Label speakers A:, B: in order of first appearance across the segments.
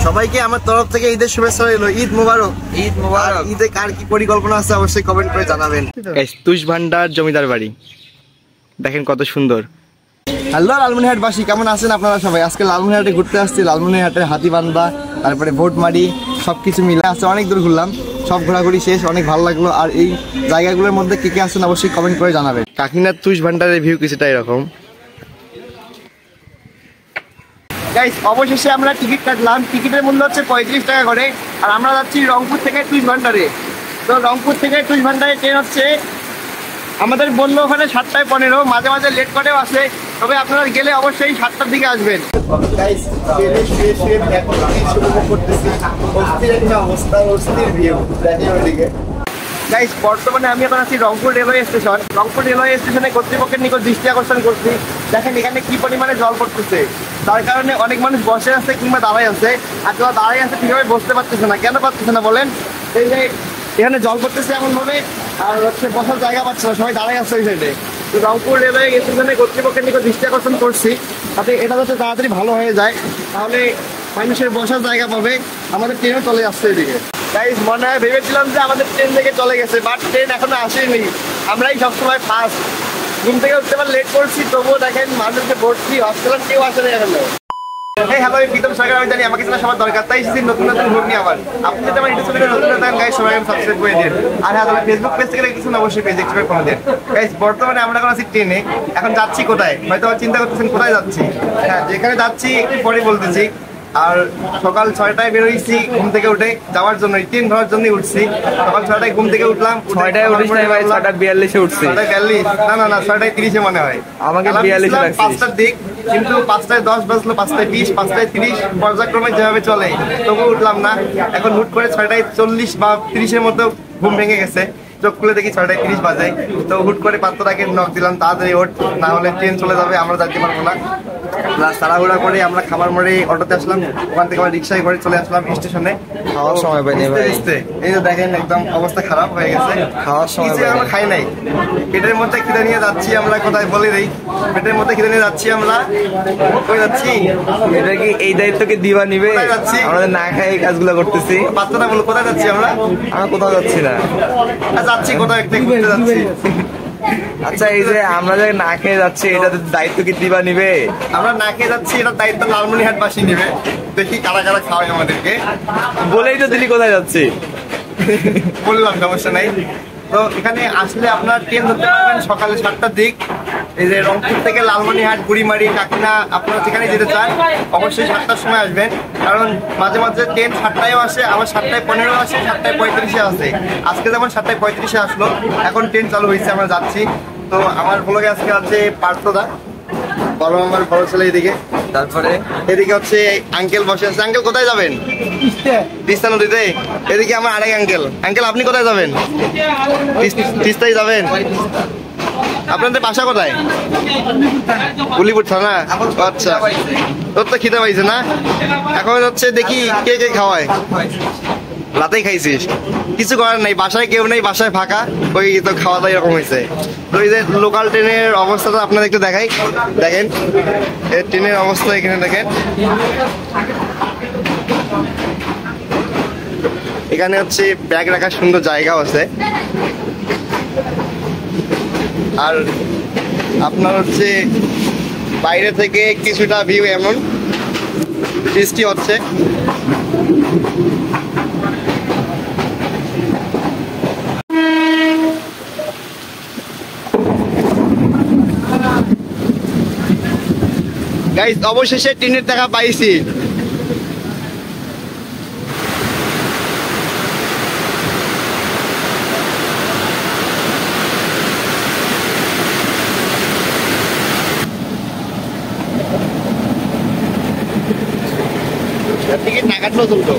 A: সবাইকে আমার তরফ থেকে ঈদের শুভেচ্ছা রইল। ঈদ মোবারক।
B: ঈদ মোবারক।
A: ঈদে কার কি পরিকল্পনা আছে অবশ্যই কমেন্ট করে জানাবেন।
C: তুষ ভান্ডার জমিদার বাড়ি দেখেন কত সুন্দর।
A: হ্যালো লালমনিরহাটবাসী, কেমন আছেন আপনারা সবাই? আজকে লালমনিরহাটে ঘুরতে আসছি। লালমনিরহাটের হাতিবান্ধা, তারপরে ভোটমারি সবকিছু মিলে আজকে অনেক দূর ঘুরলাম। সব ঘোরাঘুরি শেষ, অনেক ভালো লাগলো। আর এই জায়গাগুলোর মধ্যে কে কে আছেন অবশ্যই কমেন্ট করে জানাবেন।
C: কাকিনার তুষ ভান্ডারের ভিউ কিছুটা এরকম।
A: গাইস, অবশেষে আমরা টিকিট কাটলাম। টিকিটের মূল্য হচ্ছে 35 টাকা করে। আর আমরা যাচ্ছি রংপুর থেকে তুষ ভান্ডারে। তো রংপুর থেকে তুষ ভান্ডারে ট্রেন হচ্ছে, আমাদের বললো ওখানে 7টায় 15, মাঝে মাঝে লেট করেও আসে। তবে আপনারা গেলে অবশ্যই 7টার দিকে আসবেন। গাইস, বর্তমানে আমি এখন আছি Rangpur railway station. Rangpur railway স্টেশনে কর্তৃপক্ষের নিকট দৃষ্টি আকর্ষণ করছি। দেখেন এখানে কি পরিমাণে জল পড়তেছে, তার কারণে অনেক মানুষ বসে আছে কিংবা দাঁড়ায় আছে। আর যারা দাঁড়ায় আছে ঠিকভাবে বসতে পারতেছে না। কেন পারতেছে না বলেন? এই যে এখানে জল পড়তেছে এমন ভাবে, আর হচ্ছে বসার জায়গা পাচ্ছে না, সবাই দাঁড়ায় আসছে ওই সাইডে। তো রংপুর রেলওয়ে স্টেশনে কর্তৃপক্ষের নিকট দৃষ্টি আকর্ষণ করছি, তাতে এটা যাতে তাড়াতাড়ি ভালো হয়ে যায়, তাহলে মানুষের বসার জায়গা পাবে। আমাদের ট্রেনও চলে আসছে এদিকে। গাইস, মনে হয় ভেবেছিলাম যে আমাদের ট্রেন থেকে চলে গেছে, বাট ট্রেন এখনো আসেনি। আমরাই সবসময় ফার্স্ট। ঘুম থেকে উঠতে পারে লেট করছি, তবুও দেখেন মানুষকে ভর্তি, হসপিটাল কেউ আসে না এখনো। হ্যালো, আমি প্রীতম সরকার। আমি জানি আমাকে সবার দরকার, তাই এসেছি নতুন নতুন ভোগ নিয়ে আবার। আপনি যদি আমার ইউটিউব চ্যানেলে নতুন নতুন গাইস সবাই সাবস্ক্রাইব করে দিন। আর হ্যাঁ, তবে ফেসবুক পেজ থেকে দেখতেছেন অবশ্যই পেজ সাবস্ক্রাইব করে দিন। গাইস, বর্তমানে আমরা এখন আছি ট্রেনে। এখন যাচ্ছি কোথায়? হয়তো চিন্তা করতেছেন কোথায় যাচ্ছি। হ্যাঁ, যেখানে যাচ্ছি একটু পরে বলতেছি। আর সকাল 6টায় বেরোইছি ঘুম থেকে উঠে যাওয়ার জন্য, ট্রেন ধরার জন্যই উঠছি। সকাল 6টায় ঘুম থেকে উঠলাম।
C: 6টায় উঠিস নাই ভাই, 6:42 উঠছি।
A: 6:42? না 6:30 মনে হয়।
C: আমাকে 42 লাগছে।
A: 5টার দিক, কিন্তু 5:10 বাজলো, 5:20, 5:30 পর্যায়ক্রমে যেভাবে চলে, তবু উঠলাম না। এখন হুট করে 6:40 বা 30-এর মধ্যে ঘুম ভেঙে গেছে। চোখ খুলে দেখি 6:30 বাজে। তো হুট করে পাত্রটাকে নক দিলাম, তাড়াতাড়ি ওঠ, না হলে ট্রেন চলে যাবে, আমরা যেতে পারবো না। প্লাস তাড়াহুড়া করে আমরা খাবার মোড়ে অটোতে আসলাম, ওখান থেকে আমরা রিক্সায় করে চলে আসলাম স্টেশনে।
C: খাওয়ার সময় পাইনি ভাই।
A: এই যে দেখেন একদম অবস্থা খারাপ হয়ে গেছে।
C: খাওয়ার সময়
A: আমরা খাই নাই। পেটের মধ্যে খিদে নিয়ে যাচ্ছি আমরা, কোথায় বলে দেই। পেটের মধ্যে খিদে নিয়ে যাচ্ছি আমরা, কই যাচ্ছি?
C: এটা কি এই দায়িত্বকে দিবা নিবে? আমাদের না খাই এই কাজগুলো করতেছি।
A: বাচ্চাটা বলো কোথায় যাচ্ছি আমরা?
C: আমরা কোথাও যাচ্ছি না।
A: যাচ্ছি কোথাও একটা ঘুরতে যাচ্ছি।
C: আচ্ছা, এই যে আমরা যে না খেয়ে যাচ্ছি, এটা দায়িত্ব কি দিবা নিবে?
A: আমরা না খেয়ে যাচ্ছি, এটা দায়িত্ব লালমনিরহাটবাসী নিবে। দেখি কারা কারা খাওয়াই আমাদেরকে।
C: বলেই তো দিলি কোথায় যাচ্ছি।
A: বললাম, সমস্যা নাই। তো এখানে আসলে আপনার ট্রেন ধরতে পারবেন সকালে 7টার দিক। এই যে রংপুর থেকে লালমনিরহাট, বুড়িমারি, কাকিনা, আপনারা যেখানে যেতে চান অবশ্যই 7টার সময় আসবেন। কারণ মাঝে মাঝে ট্রেন 7টায়ও আসে, আবার 7:15 আসে, 7:35 আসে। আজকে যেমন 7:35 আসলো, এখন ট্রেন চালু হয়েছে, আমরা যাচ্ছি। তো আমার ব্লগে আজকে আছে পার্থদা, বড় আমার বড় ছেলে এদিকে, তারপরে এদিকে হচ্ছে আঙ্কেল বসে আছে। আঙ্কেল কোথায় যাবেন? তিস্তা নদীতে। এদিকে আমার আরেক আঙ্কেল। আঙ্কেল আপনি কোথায় যাবেন? তিস্তায় যাবেন? আপনাদের বাসা কোথায়? গুলিপুর থানা। আচ্ছা, তোর তো খিদে পাইছে না? এখন হচ্ছে দেখি কে কে খাওয়ায়। রাতেই খাইছিস? কিছু করার নাই, বাসায় কেউ নেই, বাসায় ফাঁকা, ওই তো খাওয়া দাওয়া এরকম হয়েছে। তো এই যে লোকাল ট্রেনের অবস্থাটা আপনাদের একটু দেখাই। দেখেন এই ট্রেনের অবস্থা, এখানে দেখেন। এখানে হচ্ছে ব্যাগ রাখার সুন্দর জায়গাও আছে। আর আপনার হচ্ছে বাইরে থেকে কিছুটা ভিউ এমন, বৃষ্টি হচ্ছে। গাইস, অবশেষে ট্রেনের টাকা পাইছি। টিকিট না কাটলেও চলতো।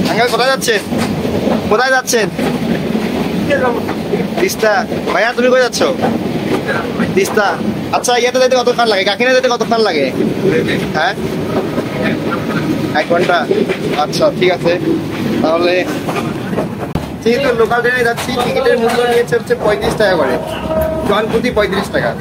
A: আঙ্কেল কোথায় যাচ্ছেন? কোথায় যাচ্ছেন? তিস্তা। ভাইয়া তুমি কোথায় যাচ্ছ? তিস্তা। আচ্ছা, ইয়েতে যেতে কতক্ষণ লাগে? কাকিনা যেতে কতক্ষণ লাগে? হ্যাঁ, 1 ঘন্টা। আচ্ছা, ঠিক আছে। তাহলে যেহেতু লোকাল ট্রেনে যাচ্ছি, টিকিটের মূল্য নিয়েছে হচ্ছে 35 টাকা করে, জন প্রতি 35 টাকা।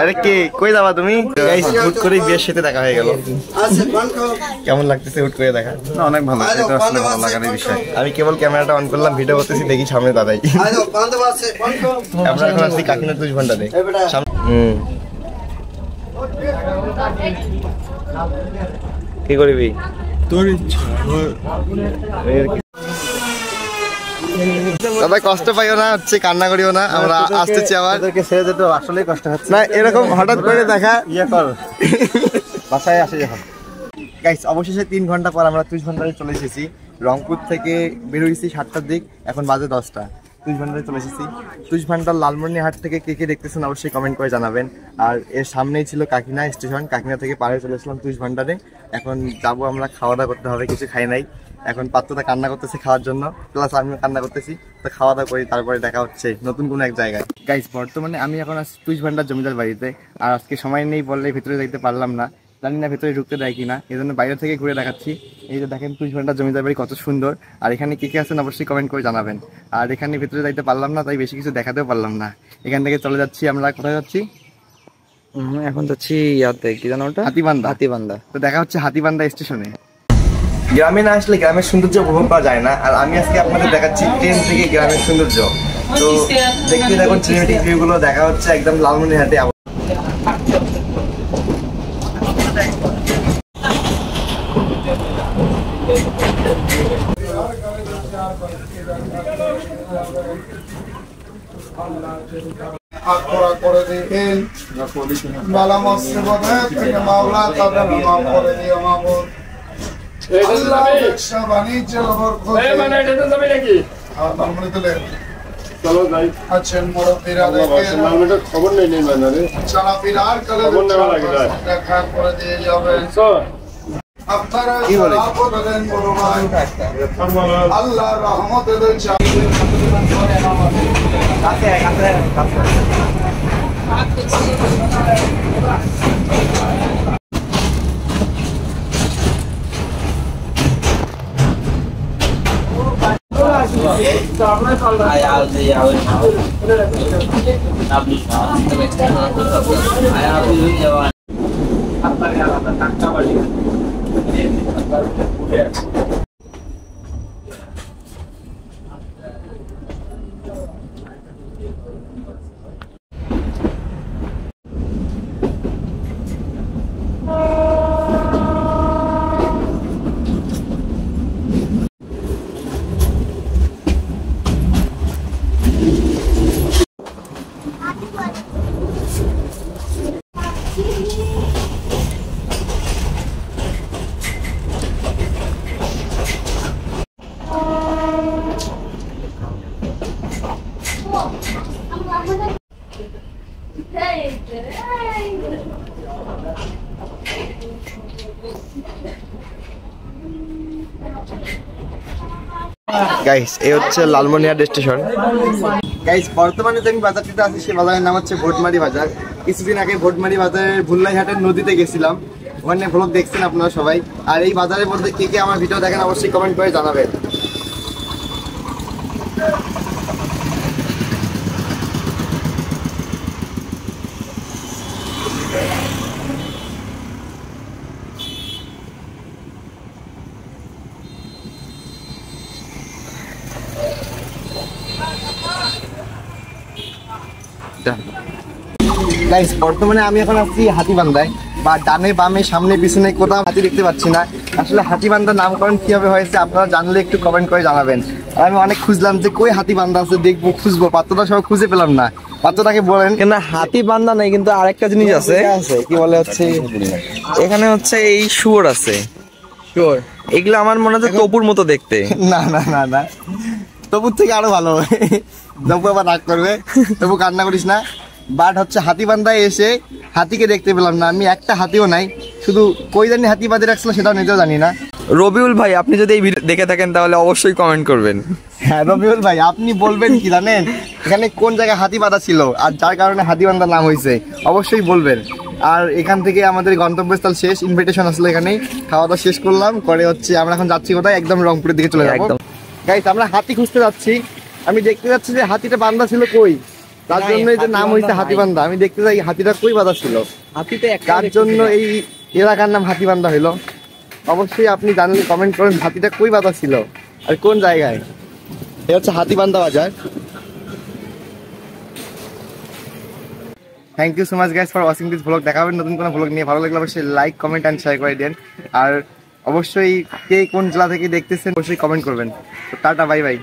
A: আরে কে কই যাবা তুমি? গাইস হুট করে বিয়ের সাথে দেখা হয়ে গেল। কেমন লাগতেছে হুট করে দেখা?
B: না অনেক ভালো, এটা আসলে ভালো লাগার বিষয়।
A: আমি কেবল ক্যামেরাটা অন করলাম, ভিডিও করতেছি, দেখি সামনে দাদাই। আমরা এখন আসছি কাকিনার 2 ঘন্টাতে। কি করবি তোর দাদা? কষ্ট পাইও না, হচ্ছে কান্না করিও না, আমরা আসতেছি আবার।
B: ছেড়ে যেতে আসলেই কষ্ট হচ্ছে
A: না, এরকম হঠাৎ করে দেখা
B: কর বাসায় আসে যখন।
A: গাইস অবশেষে 3 ঘন্টা পর আমরা 2 ঘন্টায় চলে এসেছি। রংপুর থেকে বের হয়েছি 7টার দিক, এখন বাজে 10টা। 2 ঘন্টায় চলে এসেছি। 2 ঘন্টার লালমনিরহাট থেকে কে কে দেখতেছেন অবশ্যই কমেন্ট করে জানাবেন। আর এর সামনেই ছিল কাকিনা স্টেশন, কাকিনা থেকে পাড়ে চলে এসলাম 2 ঘন্টাতে। এখন যাবো আমরা, খাওয়া দাওয়া করতে হবে, কিছু খাই নাই। এখন পাত্রটা কান্না করতেছে খাওয়ার জন্য, প্লাস আমিও কান্না করতেছি, তো খাওয়া দাওয়া করি, তারপরে দেখা হচ্ছে নতুন কোনো এক জায়গায়। গাইস বর্তমানে আমি এখন আছি 2 ঘন্টার জমিদার বাড়িতে। আর আজকে সময় নেই বললে ভিতরে যাইতে পারলাম না, জানি না ভেতরে ঢুকতে দেয় কিনা, এই জন্য বাইরে থেকে ঘুরে দেখাচ্ছি। এই যে দেখেন 2 ঘন্টার জমিদার বাড়ি কত সুন্দর। আর এখানে কে কে আছেন অবশ্যই কমেন্ট করে জানাবেন। আর এখানে ভিতরে যাইতে পারলাম না, তাই বেশি কিছু দেখাতেও পারলাম না। এখান থেকে চলে যাচ্ছি আমরা, কোথায় যাচ্ছি?
C: এখন যাচ্ছি ইয়াতে, কি জানো ওটা?
A: হাতিবান্ধা।
C: হাতিবান্ধা।
A: তো দেখা হচ্ছে হাতিবান্ধা স্টেশনে। গ্রামে না আসলে গ্রামের সৌন্দর্য উপভোগ করা যায় না। আর আমি আজকে আপনাদের দেখাচ্ছি ট্রেন থেকে গ্রামের সৌন্দর্য। তো দেখতে দেখুন সিনেমেটিক ভিউ গুলো, দেখা হচ্ছে একদম লালমনিরহাটে।
D: আখরা করে দিন বালা মুসিবত থেকে মাওলা তাদের মাফ করে দিও মাবুদ। আল্লাহ ব্যবসা বাণিজ্য বরকত মানে এটা তো যাবে নাকি? আমরা তো চলো যাই। আচ্ছা মুরব্বিরা দেখেন আমরা খবর নেই মানে রে চলা পিরার কালে খবর নেওয়া লাগে দেখা করে দিয়ে যাবে। আপনারা কি বলেন বড় ভাই, আল্লাহর রহমতে দেন
A: গাইস এই হচ্ছে লালমনিরহাট স্টেশন। গাইস বর্তমানে যে আমি বাজারটিতে আছি সেই বাজারের নাম হচ্ছে ভোটমারি বাজার। কিছুদিন আগে ভোটমারি বাজারের ভুল্লাইহাটের নদীতে গেছিলাম, ওখানে ভ্লগ দেখছেন আপনারা সবাই। আর এই বাজারের মধ্যে কে কে আমার ভিডিও দেখেন অবশ্যই কমেন্ট করে জানাবেন। গাইস বর্তমানে আমি এখন আছি হাতিবান্ধায়, বা ডানে বামে সামনে পিছনে কোথাও হাতি দেখতে পাচ্ছি না। আসলে হাতিবান্ধার নামকরণ কিভাবে হয়েছে আপনারা জানলে একটু কমেন্ট করে জানাবেন। আর আমি অনেক খুঁজলাম যে কই হাতিবান্ধা আছে, দেখবো খুঁজবো, পাত্রটা সব খুঁজে পেলাম না। পাত্রটাকে বলেন
C: কেন হাতিবান্ধা নাই, কিন্তু আরেকটা জিনিস আছে।
A: কি বলে হচ্ছে
C: এখানে হচ্ছে এই শুয়োর আছে, শুয়োর। এগুলো আমার মনে হচ্ছে তপুর মতো দেখতে।
A: না না না না, তবুর থেকে আরো ভালো। তবু আবার রাগ করবে, তবু কান্না করিস না। বাট হচ্ছে হাতিবান্ধায় এসে হাতিকে দেখতে পেলাম না। আমি একটা হাতিও নাই, শুধু কই জানি হাতি বাঁধে রাখছিল সেটাও নিজেও জানি না।
C: রবিউল ভাই, আপনি যদি এই ভিডিও দেখে থাকেন তাহলে অবশ্যই কমেন্ট করবেন।
A: হ্যাঁ রবিউল ভাই, আপনি বলবেন কি জানেন এখানে কোন জায়গায় হাতি বাঁধা ছিল আর যার কারণে হাতিবান্ধার নাম হয়েছে, অবশ্যই বলবেন। আর এখান থেকে আমাদের গন্তব্যস্থল শেষ, ইনভিটেশন আসলে এখানেই খাওয়া দাওয়া শেষ করলাম, করে হচ্ছে আমরা এখন যাচ্ছি কোথায়, একদম রংপুরের দিকে চলে যাবো।
C: একদম।
A: গাইস আমরা হাতি খুঁজতে যাচ্ছি, আমি দেখতে যাচ্ছি যে হাতিটা বাঁধা ছিল কই, তার জন্য এই যে নাম হয়েছে হাতিবান্ধা। আমি দেখতে যাই হাতিটা কই বাঁধা ছিল, তার জন্য এই এলাকার নাম হাতিবান্ধা হইলো। অবশ্যই আপনি জানলে কমেন্ট করেন হাতিটা কই বাঁধা ছিল আর কোন জায়গায়। এ হচ্ছে হাতিবান্ধা বাজার। Thank you so much guys for watching this blog. দেখা হবে নতুন কোনো ব্লগ নিয়ে। ভালো লাগলে অবশ্যই লাইক, কমেন্ট অ্যান্ড শেয়ার করে দেন। আর অবশ্যই কে কোন জেলা থেকে দেখতেছেন অবশ্যই কমেন্ট করবেন। তো টাটা, বাই বাই।